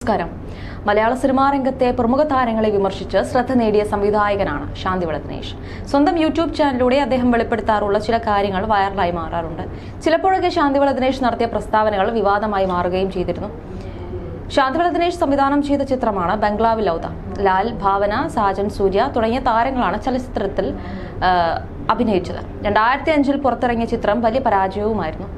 നമസ്കാരം. മലയാള സിനിമാ രംഗത്തെ പ്രമുഖ താരങ്ങളെ വിമർശിച്ച് ശ്രദ്ധ നേടിയ സംവിധായകനാണ് ശാന്തിവിള ദിനേശ്. സ്വന്തം യൂട്യൂബ് ചാനലിലൂടെ അദ്ദേഹം വെളിപ്പെടുത്താറുള്ള ചില കാര്യങ്ങൾ വൈറലായി മാറാറുണ്ട്. ചിലപ്പോഴൊക്കെ ശാന്തിവിള ദിനേശ് നടത്തിയ പ്രസ്താവനകൾ വിവാദമായി മാറുകയും ചെയ്തിരുന്നു. ശാന്തിവിള ദിനേശ് സംവിധാനം ചെയ്ത ചിത്രമാണ് ബംഗ്ലാവിൽ ഔദ. ലാൽ, ഭാവന, സാജൻ സൂര്യ തുടങ്ങിയ താരങ്ങളാണ് ചലച്ചിത്രത്തിൽ അഭിനയിച്ചത്. 2005 പുറത്തിറങ്ങിയ ചിത്രം വലിയ പരാജയവുമായിരുന്നു.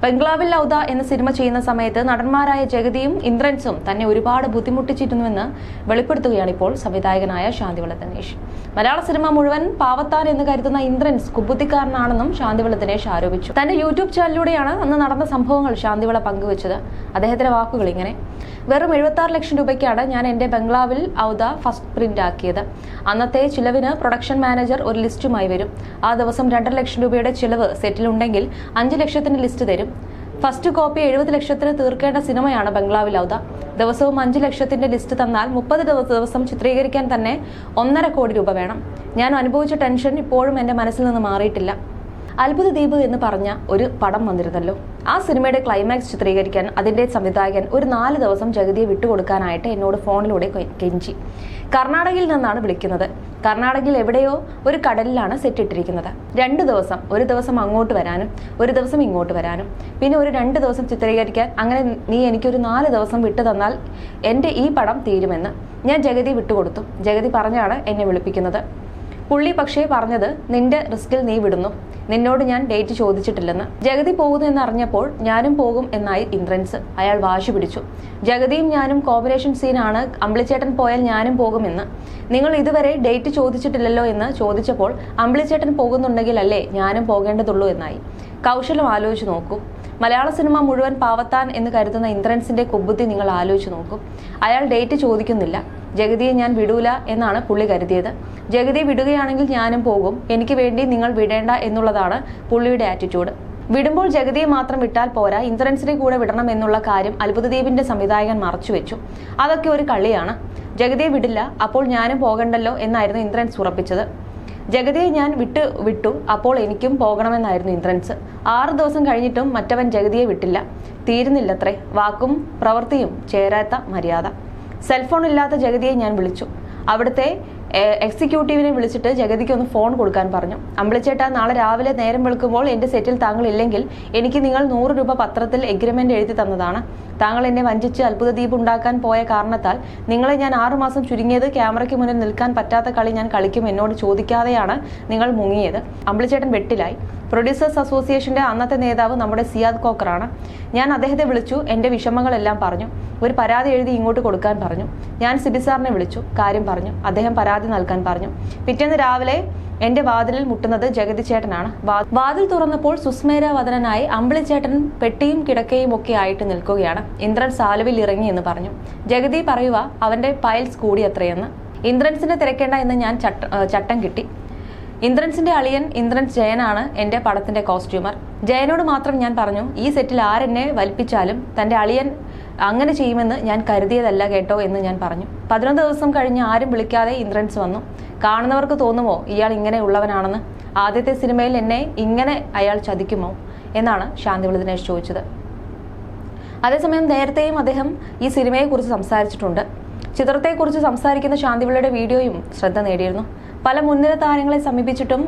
ബംഗ്ലാവിൽ ഔദ എന്ന സിനിമ ചെയ്യുന്ന സമയത്ത് നടന്മാരായ ജഗതിയും ഇന്ദ്രൻസും തന്നെ ഒരുപാട് ബുദ്ധിമുട്ടിച്ചിരുന്നുവെന്ന് വെളിപ്പെടുത്തുകയാണ് ഇപ്പോൾ സംവിധായകനായ ശാന്തിവിള ദിനേശ്. മലയാള സിനിമ മുഴുവൻ പാവത്താൻ എന്ന് കരുതുന്ന ഇന്ദ്രൻസ് കുബുദ്ധിക്കാരനാണെന്നും ശാന്തിവിള ദിനേശ് ആരോപിച്ചു. തന്റെ യൂട്യൂബ് ചാനലിലൂടെയാണ് അന്ന് നടന്ന സംഭവങ്ങൾ ശാന്തിവിള പങ്കുവച്ചത്. അദ്ദേഹത്തിന്റെ വാക്കുകൾ ഇങ്ങനെ: വെറും 76 ലക്ഷം രൂപയ്ക്കാണ് ഞാൻ എന്റെ ബംഗ്ലാവിൽ ഔദ ഫസ്റ്റ് പ്രിന്റ് ആക്കിയത്. അന്നത്തെ ചിലവിന് പ്രൊഡക്ഷൻ മാനേജർ ഒരു ലിസ്റ്റുമായി വരും. ആ ദിവസം 2.5 ലക്ഷം രൂപയുടെ ചിലവ് സെറ്റിലുണ്ടെങ്കിൽ 5 ലക്ഷത്തിന്റെ ലിസ്റ്റ് തരും. ഫസ്റ്റ് കോപ്പി 70 ലക്ഷത്തിന് തീർക്കേണ്ട സിനിമയാണ് ബംഗ്ലാവിൽ ഔദ. ദിവസവും 5 ലക്ഷത്തിന്റെ ലിസ്റ്റ് തന്നാൽ 30 ദിവസം ചിത്രീകരിക്കാൻ തന്നെ 1.5 കോടി രൂപ വേണം. ഞാൻ അനുഭവിച്ച ടെൻഷൻ ഇപ്പോഴും എന്റെ മനസ്സിൽ നിന്ന് മാറിയിട്ടില്ല. അത്ഭുത ദ്വീപ് എന്ന് പറഞ്ഞ ഒരു പടം വന്നിരുന്നല്ലോ. ആ സിനിമയുടെ ക്ലൈമാക്സ് ചിത്രീകരിക്കാൻ അതിന്റെ സംവിധായകൻ ഒരു 4 ദിവസം ജഗതിയെ വിട്ടുകൊടുക്കാനായിട്ട് എന്നോട് ഫോണിലൂടെ കെഞ്ചി. കർണാടകയിൽ നിന്നാണ് വിളിക്കുന്നത്. കർണാടകയിൽ എവിടെയോ ഒരു കടലിലാണ് സെറ്റ് ഇട്ടിരിക്കുന്നത്. 2 ദിവസം, ഒരു ദിവസം അങ്ങോട്ട് വരാനും ഒരു ദിവസം ഇങ്ങോട്ട് വരാനും, പിന്നെ ഒരു 2 ദിവസം ചിത്രീകരിക്കാൻ. അങ്ങനെ നീ എനിക്കൊരു 4 ദിവസം വിട്ടു തന്നാൽ എൻ്റെ ഈ പടം തീരുമെന്ന് ഞാൻ ജഗതി വിട്ടുകൊടുത്തു. ജഗതി പറഞ്ഞാണ് എന്നെ വിളിപ്പിക്കുന്നത്. പുള്ളി പക്ഷേ പറഞ്ഞത്, നിന്റെ റിസ്കിൽ നീ വിടുന്നു, നിന്നോട് ഞാൻ ഡേറ്റ് ചോദിച്ചിട്ടില്ലെന്ന്. ജഗതി പോകുന്നു എന്നറിഞ്ഞപ്പോൾ ഞാനും പോകും എന്നായി ഇന്ദ്രൻസ്. അയാൾ വാശി പിടിച്ചു. ജഗതിയും ഞാനും കോമ്പിനേഷൻ സീനാണ്, അമ്പിളിച്ചേട്ടൻ പോയാൽ ഞാനും പോകുമെന്ന്. നിങ്ങൾ ഇതുവരെ ഡേറ്റ് ചോദിച്ചിട്ടില്ലല്ലോ എന്ന് ചോദിച്ചപ്പോൾ അമ്പിളിച്ചേട്ടൻ പോകുന്നുണ്ടെങ്കിൽ അല്ലേ ഞാനും പോകേണ്ടതുള്ളൂ എന്നായി. കൗശലം ആലോചിച്ച് നോക്കൂ. മലയാള സിനിമ മുഴുവൻ പാവത്താൻ എന്ന് കരുതുന്ന ഇന്ദ്രൻസിന്റെ കുബുദ്ധി നിങ്ങൾ ആലോചിച്ച് നോക്കൂ. അയാൾ ഡേറ്റ് ചോദിക്കുന്നില്ല. ജഗതിയെ ഞാൻ വിടൂല എന്നാണ് പുള്ളി കരുതിയത്. ജഗതിയെ വിടുകയാണെങ്കിൽ ഞാനും പോകും, എനിക്ക് വേണ്ടി നിങ്ങൾ വിടേണ്ട എന്നുള്ളതാണ് പുള്ളിയുടെ ആറ്റിറ്റ്യൂഡ്. വിടുമ്പോൾ ജഗതിയെ മാത്രം വിട്ടാൽ പോരാ, ഇന്ദ്രൻസിനെ കൂടെ വിടണം എന്നുള്ള കാര്യം അത്ഭുതദ്വീപിന്റെ സംവിധായകൻ മറച്ചുവെച്ചു. അതൊക്കെ ഒരു കളിയാണ്. ജഗതിയെ വിടില്ല, അപ്പോൾ ഞാനും പോകണ്ടല്ലോ എന്നായിരുന്നു ഇന്ദ്രൻസ് ഉറപ്പിച്ചത്. ജഗതിയെ ഞാൻ വിട്ടു, അപ്പോൾ എനിക്കും പോകണമെന്നായിരുന്നു ഇന്ദ്രൻസ്. 6 ദിവസം കഴിഞ്ഞിട്ടും മറ്റവൻ ജഗതിയെ വിട്ടില്ല. തീരുന്നില്ലത്രേ വാക്കും പ്രവൃത്തിയും ചേരാത്ത മര്യാദ. സെൽഫോൺ ഇല്ലാത്ത ജഗതിയെ ഞാൻ വിളിച്ചു. അവിടുത്തെ എക്സിക്യൂട്ടീവിനെ വിളിച്ചിട്ട് ജഗതിക്ക് ഒന്ന് ഫോൺ കൊടുക്കാൻ പറഞ്ഞു. അമ്പിളിച്ചേട്ടാ, നാളെ രാവിലെ നേരം വെളുക്കുമ്പോൾ എന്റെ സെറ്റിൽ താങ്കൾ ഇല്ലെങ്കിൽ എനിക്ക് നിങ്ങൾ 100 രൂപ പത്രത്തിൽ എഗ്രിമെന്റ് എഴുതി തന്നതാണ്. താങ്കൾ എന്നെ വഞ്ചിച്ച് അത്ഭുതദ്വീപ് ഉണ്ടാക്കാൻ പോയ കാരണത്താൽ നിങ്ങളെ ഞാൻ 6 മാസം ചുരുങ്ങിയത് ക്യാമറയ്ക്ക് മുന്നിൽ നിൽക്കാൻ പറ്റാത്ത കളി ഞാൻ കളിക്കും എന്നോട് ചോദിക്കാതെയാണ് നിങ്ങൾ മുങ്ങിയത്. അമ്പിളിച്ചേട്ടൻ വെട്ടിലായി. പ്രൊഡ്യൂസേഴ്സ് അസോസിയേഷന്റെ അന്നത്തെ നേതാവ് നമ്മുടെ സിയാദ് കോക്കറാണ്. ഞാൻ അദ്ദേഹത്തെ വിളിച്ചു, എന്റെ വിഷമങ്ങളെല്ലാം പറഞ്ഞു. ഒരു പരാതി എഴുതി ഇങ്ങോട്ട് കൊടുക്കാൻ പറഞ്ഞു. ഞാൻ സിബി സാറിനെ വിളിച്ചു, കാര്യം പറഞ്ഞു. അദ്ദേഹം പരാതി നൽകാൻ പറഞ്ഞു. പിറ്റേന്ന് രാവിലെ എന്റെ വാതിലിൽ മുട്ടുന്നത് ജഗതി ചേട്ടനാണ്. വാതിൽ തുറന്നപ്പോൾ സുസ്മേരവദനായി അമ്പിളിച്ചേട്ടൻ പെട്ടിയും കിടക്കയും ഒക്കെ ആയിട്ട് നിൽക്കുകയാണ്. ഇന്ദ്രൻ സാലുവിൽ ഇറങ്ങി എന്ന് പറഞ്ഞു. ജഗതി പറയുക അവന്റെ പൈൽസ് കൂടി അത്രയെന്ന്. ഇന്ദ്രൻസിനെ തിരക്കേണ്ട എന്ന് ഞാൻ ചട്ടം കിട്ടി. ഇന്ദ്രൻസിന്റെ അളിയൻ ഇന്ദ്രൻസ് ജയനാണ് എന്റെ പടത്തിന്റെ കോസ്റ്റ്യൂമർ. ജയനോട് മാത്രം ഞാൻ പറഞ്ഞു, ഈ സെറ്റിൽ ആരെന്നെ വലിപ്പിച്ചാലും തന്റെ അളിയൻ അങ്ങനെ ചെയ്യുമെന്ന് ഞാൻ കരുതിയതല്ല കേട്ടോ എന്ന് ഞാൻ പറഞ്ഞു. 11 ദിവസം കഴിഞ്ഞ് ആരും വിളിക്കാതെ ഇന്ദ്രൻസ് വന്നു. കാണുന്നവർക്ക് തോന്നുമോ ഇയാൾ ഇങ്ങനെ ഉള്ളവനാണെന്ന്? ആദ്യത്തെ സിനിമയിൽ എന്നെ ഇങ്ങനെ അയാൾ ചതിക്കുമോ എന്നാണ് ശാന്തിവിള ദിനേശ് ചോദിച്ചത്. അതേസമയം നേരത്തെയും അദ്ദേഹം ഈ സിനിമയെക്കുറിച്ച് സംസാരിച്ചിട്ടുണ്ട്. ചിത്രത്തെക്കുറിച്ച് സംസാരിക്കുന്ന ശാന്തിവിളയുടെ വീഡിയോയും ശ്രദ്ധ നേടിയിരുന്നു. പല മുൻനിര താരങ്ങളെ സമീപിച്ചിട്ടും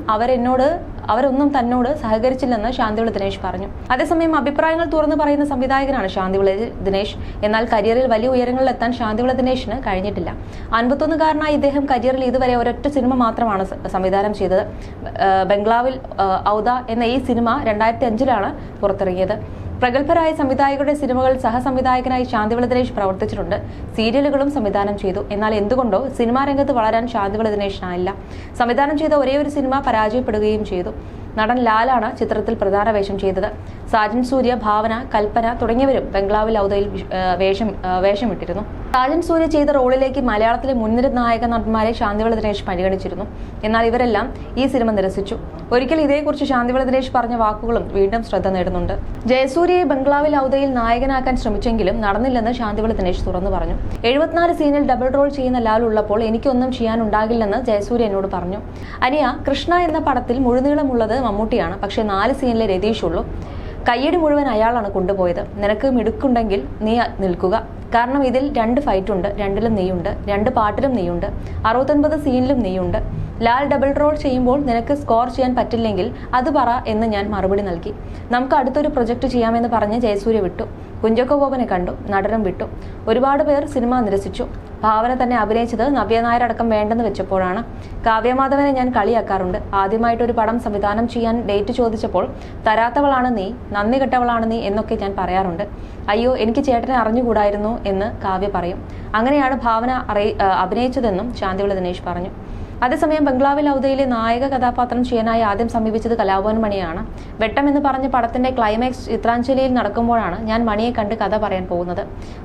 അവരൊന്നും തന്നോട് സഹകരിച്ചില്ലെന്ന് ശാന്തിവിള ദിനേശ് പറഞ്ഞു. അതേസമയം അഭിപ്രായങ്ങൾ തുറന്നു പറയുന്ന സംവിധായകനാണ് ശാന്തിവിള ദിനേശ്. എന്നാൽ കരിയറിൽ വലിയ ഉയരങ്ങളിൽ എത്താൻ ശാന്തിവിള ദിനേശിന് കഴിഞ്ഞിട്ടില്ല. 51കാരനായി ഇദ്ദേഹം കരിയറിൽ ഇതുവരെ ഒരൊറ്റ സിനിമ മാത്രമാണ് സംവിധാനം ചെയ്തത്. ബംഗ്ലാവിൽ ഔദ എന്ന ഈ സിനിമ 2005 പുറത്തിറങ്ങിയത്. പ്രഗത്ഭരായ സംവിധായകരുടെ സിനിമകൾ സഹസംവിധായകനായി ശാന്തിവിള ദിനേശ് പ്രവർത്തിച്ചിട്ടുണ്ട്. സീരിയലുകളും സംവിധാനം ചെയ്തു. എന്നാൽ എന്തുകൊണ്ടോ സിനിമാ രംഗത്ത് വളരാൻ ശാന്തിവിള ദിനേശിനായില്ല. സംവിധാനം ചെയ്ത ഒരേയൊരു സിനിമ പരാജയപ്പെടുകയും ചെയ്തു. നടൻ ലാലാണ് ചിത്രത്തിൽ പ്രധാന വേഷം ചെയ്തത്. സാജൻ സൂര്യ, ഭാവന, കൽപ്പന തുടങ്ങിയവരും ബംഗ്ലാവിൽ ഔദയിൽ വേഷമിട്ടിരുന്നു. സാജൻ സൂര്യ ചെയ്ത റോളിലേക്ക് മലയാളത്തിലെ മുൻനിര നായക നടന്മാരെ ശാന്തിവിള ദിനേശ് പരിഗണിച്ചിരുന്നു. എന്നാൽ ഇവരെല്ലാം ഈ സിനിമ നിരസിച്ചു. ഒരിക്കൽ ഇതേക്കുറിച്ച് ശാന്തിവിള ദിനേശ് പറഞ്ഞ വാക്കുകളും വീണ്ടും ശ്രദ്ധ നേടുന്നുണ്ട്. ജയസൂര്യയെ ബംഗ്ലാവിൽ ഔദയിൽ നായകനാക്കാൻ ശ്രമിച്ചെങ്കിലും നടന്നില്ലെന്ന് ശാന്തിവിള ദിനേശ് തുറന്നു പറഞ്ഞു. 74 സീനിൽ ഡബിൾ റോൾ ചെയ്യുന്ന ലാൽ ഉള്ളപ്പോൾ എനിക്കൊന്നും ചെയ്യാനുണ്ടാകില്ലെന്ന് ജയസൂര്യ എന്നോട് പറഞ്ഞു. അനിയ, കൃഷ്ണ എന്ന പടത്തിൽ മുഴുനീളമുള്ളത് മമ്മൂട്ടിയാണ്. പക്ഷേ 4 സീനിലെ രതീഷ് ഉള്ളൂ. കയ്യടി മുഴുവൻ അയാളാണ് കൊണ്ടുപോയത്. നിനക്ക് മിടുക്കുണ്ടെങ്കിൽ നീ നിൽക്കുക. കാരണം ഇതിൽ 2 ഫൈറ്റുണ്ട്, 2ലും നീയുണ്ട്, 2 പാട്ടിലും നീയുണ്ട്, 69 സീനിലും നീയുണ്ട്. ലാൽ ഡബിൾ റോൾ ചെയ്യുമ്പോൾ നിനക്ക് സ്കോർ ചെയ്യാൻ പറ്റില്ലെങ്കിൽ അത് പറ എന്ന് ഞാൻ മറുപടി നൽകി. നമുക്ക് അടുത്തൊരു പ്രൊജക്ട് ചെയ്യാമെന്ന് പറഞ്ഞ് ജയസൂര്യ വിട്ടു. കുഞ്ചാക്കോ ബോബനെ കണ്ടു, നടനും വിട്ടു. ഒരുപാട് പേർ സിനിമ നിരസിച്ചു. ഭാവന തന്നെ അഭിനയിച്ചത് നവ്യ നായർ അടക്കം വേണ്ടെന്ന് വെച്ചപ്പോഴാണ്. കാവ്യമാധവനെ ഞാൻ കളിയാക്കാറുണ്ട്. ആദ്യമായിട്ടൊരു പടം സംവിധാനം ചെയ്യാൻ ഡേറ്റ് ചോദിച്ചപ്പോൾ തരാത്തവളാണ് നീ, നന്ദി കെട്ടവളാണ് നീ എന്നൊക്കെ ഞാൻ പറയാറുണ്ട്. അയ്യോ, എനിക്ക് ചേട്ടനെ അറിഞ്ഞുകൂടായിരുന്നു എന്ന് കാവ്യ പറയും. അങ്ങനെയാണ് ഭാവന അഭിനയിച്ചതെന്നും ശാന്തിവിള ദിനേശ് പറഞ്ഞു. അതേസമയം ബംഗ്ലാവിൽ ഔദയിലെ നായക കഥാപാത്രം ചെയ്യാനായി ആദ്യം സമീപിച്ചത് കലാഭവൻ മണിയാണ്. വെട്ടം എന്ന് പറഞ്ഞ പടത്തിന്റെ ക്ലൈമാക്സ് ചിത്രാഞ്ജലിയിൽ നടക്കുമ്പോഴാണ് ഞാൻ മണിയെ കണ്ട് കഥ പറയാൻ പോകുന്നത്.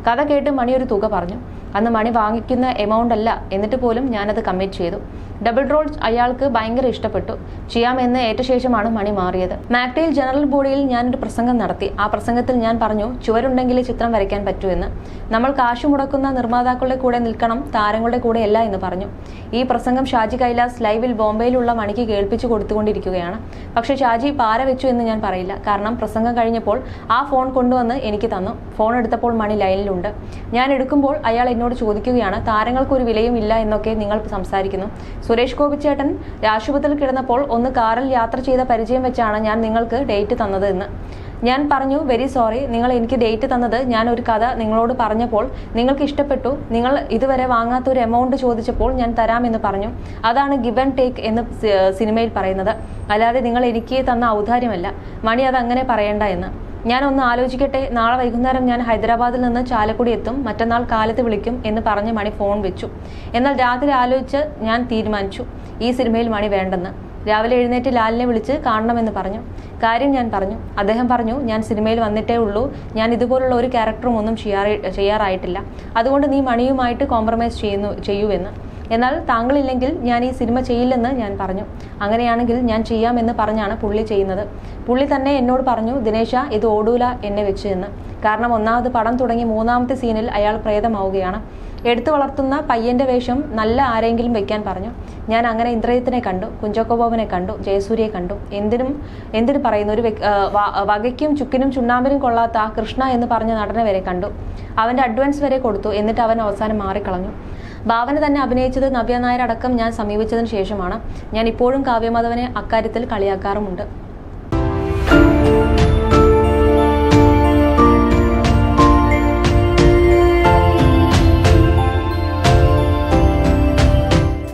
കഥ കേട്ട് മണി ഒരു തുക പറഞ്ഞു. അന്ന് മണി വാങ്ങിക്കുന്ന എമൗണ്ട് അല്ല, എന്നിട്ട് പോലും ഞാനത് കമ്മിറ്റ് ചെയ്തു. ഡബിൾ റോൾ അയാൾക്ക് ഭയങ്കര ഇഷ്ടപ്പെട്ടു. ചെയ്യാമെന്ന് ഏറ്റ ശേഷമാണ് മണി മാറിയത്. മാക്ടയിൽ ജനറൽ ബോഡിയിൽ ഞാനൊരു പ്രസംഗം നടത്തി. ആ പ്രസംഗത്തിൽ ഞാൻ പറഞ്ഞു, ചുവരുണ്ടെങ്കിൽ ചിത്രം വരയ്ക്കാൻ പറ്റൂ എന്ന്. നമ്മൾ കാശു മുടക്കുന്ന നിർമ്മാതാക്കളുടെ കൂടെ നിൽക്കണം, താരങ്ങളുടെ കൂടെ അല്ല എന്ന് പറഞ്ഞു. ഈ പ്രസംഗം ഷാജി കൈലാസ് ലൈവിൽ ബോംബെയിലുള്ള മണിക്ക് കേൾപ്പിച്ചു കൊടുത്തുകൊണ്ടിരിക്കുകയാണ്. പക്ഷേ ഷാജി പാര വെച്ചു എന്ന് ഞാൻ പറയില്ല. കാരണം പ്രസംഗം കഴിഞ്ഞപ്പോൾ ആ ഫോൺ കൊണ്ടുവന്ന് എനിക്ക് തന്നു. ഫോൺ എടുത്തപ്പോൾ മണി ലൈനിലുണ്ട്. ഞാൻ എടുക്കുമ്പോൾ അയാൾ എന്നോട് ചോദിക്കുകയാണ്, താരങ്ങൾക്ക് ഒരു വിലയും ഇല്ല എന്നൊക്കെ നിങ്ങൾ സംസാരിക്കുന്നു. സുരേഷ് ഗോപിച്ചേട്ടൻ ആശുപത്രിയിൽ കിടന്നപ്പോൾ ഒന്ന് കാറിൽ യാത്ര ചെയ്ത പരിചയം വെച്ചാണ് ഞാൻ നിങ്ങൾക്ക് ഡേറ്റ് തന്നത് എന്ന്. ഞാൻ പറഞ്ഞു, വെരി സോറി, നിങ്ങൾ എനിക്ക് ഡേറ്റ് തന്നത് ഞാൻ ഒരു കഥ നിങ്ങളോട് പറഞ്ഞപ്പോൾ നിങ്ങൾക്ക് ഇഷ്ടപ്പെട്ടു. നിങ്ങൾ ഇതുവരെ വാങ്ങാത്ത ഒരു എമൗണ്ട് ചോദിച്ചപ്പോൾ ഞാൻ തരാമെന്ന് പറഞ്ഞു. അതാണ് ഗിവ് ആൻഡ് ടേക്ക് എന്ന് സിനിമയിൽ പറയുന്നത്, അല്ലാതെ നിങ്ങൾ എനിക്ക് തന്ന ഔദാര്യമല്ല. മണി അതങ്ങനെ പറയണ്ട എന്ന്. ഞാനൊന്ന് ആലോചിക്കട്ടെ, നാളെ വൈകുന്നേരം ഞാൻ ഹൈദരാബാദിൽ നിന്ന് ചാലക്കുടി എത്തും, മറ്റന്നാൾ കാലത്ത് വിളിക്കും എന്ന് പറഞ്ഞ് മണി ഫോൺ വെച്ചു. എന്നാൽ രാത്രി ആലോചിച്ച് ഞാൻ തീരുമാനിച്ചു, ഈ സിനിമയിൽ മണി വേണ്ടെന്ന്. രാവിലെ എഴുന്നേറ്റ് ലാലിനെ വിളിച്ച് കാണണമെന്ന് പറഞ്ഞു. കാര്യം ഞാൻ പറഞ്ഞു. അദ്ദേഹം പറഞ്ഞു, ഞാൻ സിനിമയിൽ വന്നിട്ടേ ഉള്ളൂ, ഞാൻ ഇതുപോലുള്ള ഒരു ക്യാരക്ടറും ഒന്നും ചെയ്യാറായിട്ടില്ല, അതുകൊണ്ട് നീ മണിയുമായിട്ട് കോംപ്രമൈസ് ചെയ്യൂവെന്ന്. എന്നാൽ താങ്കളില്ലെങ്കിൽ ഞാൻ ഈ സിനിമ ചെയ്യില്ലെന്ന് ഞാൻ പറഞ്ഞു. അങ്ങനെയാണെങ്കിൽ ഞാൻ ചെയ്യാമെന്ന് പറഞ്ഞാണ് പുള്ളി ചെയ്യുന്നത്. പുള്ളി തന്നെ എന്നോട് പറഞ്ഞു, ദിനേശ, ഇത് ഓടൂല എന്നെ വെച്ച് എന്ന്. കാരണം ഒന്നാമത് പടം തുടങ്ങി 3ാമത്തെ സീനിൽ അയാൾ പ്രേതമാവുകയാണ്. എടുത്തു വളർത്തുന്ന പയ്യന്റെ വേഷം നല്ല ആരെങ്കിലും വെക്കാൻ പറഞ്ഞു. ഞാൻ അങ്ങനെ ഇന്ദ്രജിത്തിനെ കണ്ടു, കുഞ്ചാക്കോ ബോബനെ കണ്ടു, ജയസൂര്യയെ കണ്ടു. എന്തിനു പറയുന്നു, ഒരു വകയ്ക്കും ചുക്കിനും ചുണ്ണാമ്പിനും കൊള്ളാത്ത ആ കൃഷ്ണ എന്ന് പറഞ്ഞ നടനെ വരെ കണ്ടു. അവന്റെ അഡ്വാൻസ് വരെ കൊടുത്തു. എന്നിട്ട് അവൻ അവസാനം മാറിക്കളഞ്ഞു. ഭാവന തന്നെ അഭിനയിച്ചത് നവ്യ നായർ അടക്കം ഞാൻ സമീപിച്ചതിന് ശേഷമാണ്. ഞാൻ ഇപ്പോഴും കാവ്യമാധവനെ അക്കാര്യത്തിൽ കളിയാക്കാറുമുണ്ട്.